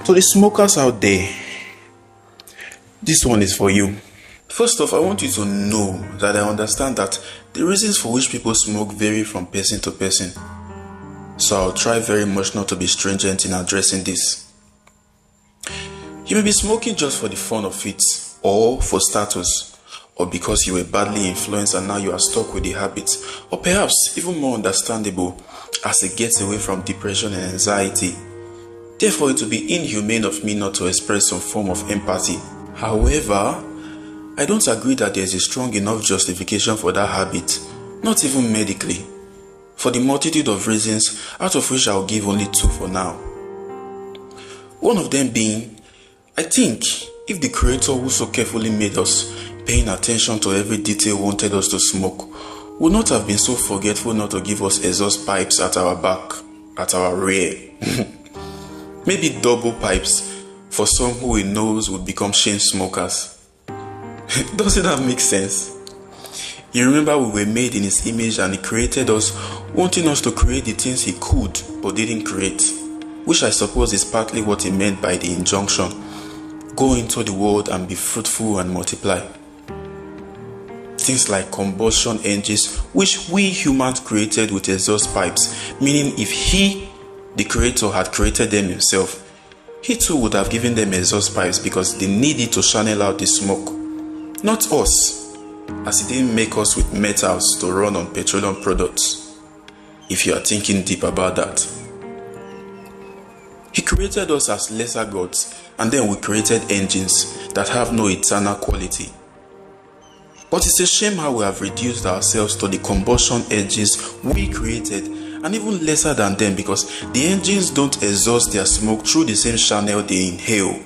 To the smokers out there, this one is for you. First off, I want you to know that I understand that the reasons for which people smoke vary from person to person. So I'll try very much not to be stringent in addressing this. You may be smoking just for the fun of it, or for status, or because you were badly influenced and now you are stuck with the habit, or perhaps even more understandable, as a getaway from depression and anxiety. Therefore, it would be inhumane of me not to express some form of empathy. However, I don't agree that there is a strong enough justification for that habit, not even medically, for the multitude of reasons, out of which I'll give only two for now. One of them being, I think if the Creator who so carefully made us, paying attention to every detail, wanted us to smoke, would not have been so forgetful not to give us exhaust pipes at our back, at our rear. Maybe double pipes for some who he knows would become chain smokers. Doesn't that make sense? You remember we were made in his image and he created us, wanting us to create the things he could but didn't create, which I suppose is partly what he meant by the injunction, go into the world and be fruitful and multiply. Things like combustion engines, which we humans created with exhaust pipes, meaning if he, the Creator, had created them himself, he too would have given them exhaust pipes because they needed to channel out the smoke. Not us, as he didn't make us with metals to run on petroleum products, if you are thinking deep about that. He created us as lesser gods, and then we created engines that have no eternal quality. But it's a shame how we have reduced ourselves to the combustion engines we created, and even lesser than them, because the engines don't exhaust their smoke through the same channel they inhale.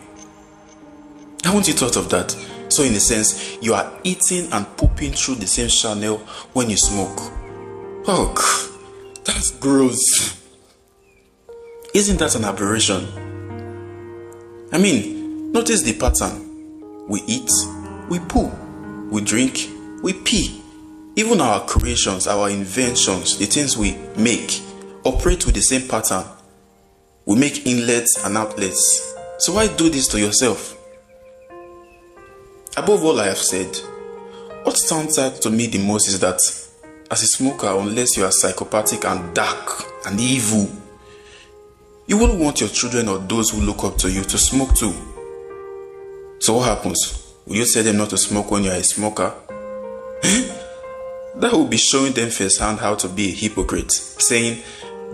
Haven't you thought of that? So in a sense, you are eating and pooping through the same channel when you smoke. Oh, that's gross. Isn't that an aberration? I mean, notice the pattern. We eat, we poo, we drink, we pee. Even our creations, our inventions, the things we make, operate with the same pattern. We make inlets and outlets. So why do this to yourself? Above all I have said, what stands out to me the most is that as a smoker, unless you are psychopathic and dark and evil, you wouldn't want your children or those who look up to you to smoke too. So what happens? Will you tell them not to smoke when you are a smoker? That will be showing them firsthand how to be a hypocrite, saying,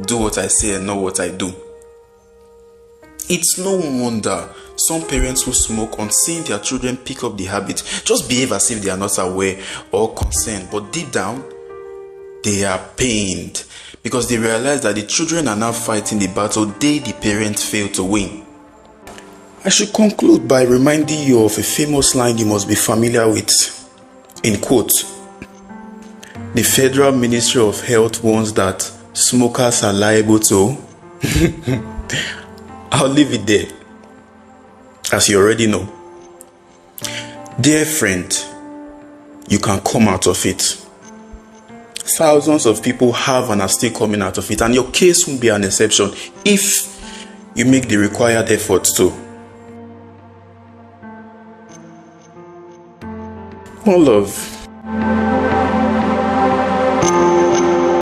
do what I say and not what I do. It's no wonder some parents who smoke, on seeing their children pick up the habit, just behave as if they are not aware or concerned, but deep down, they are pained because they realize that the children are now fighting the battle they, the parents, failed to win. I should conclude by reminding you of a famous line you must be familiar with. In quote, the Federal Ministry of Health warns that smokers are liable to... I'll leave it there, as you already know. Dear friend, you can come out of it. Thousands of people have and are still coming out of it, and your case won't be an exception if you make the required efforts too. More love.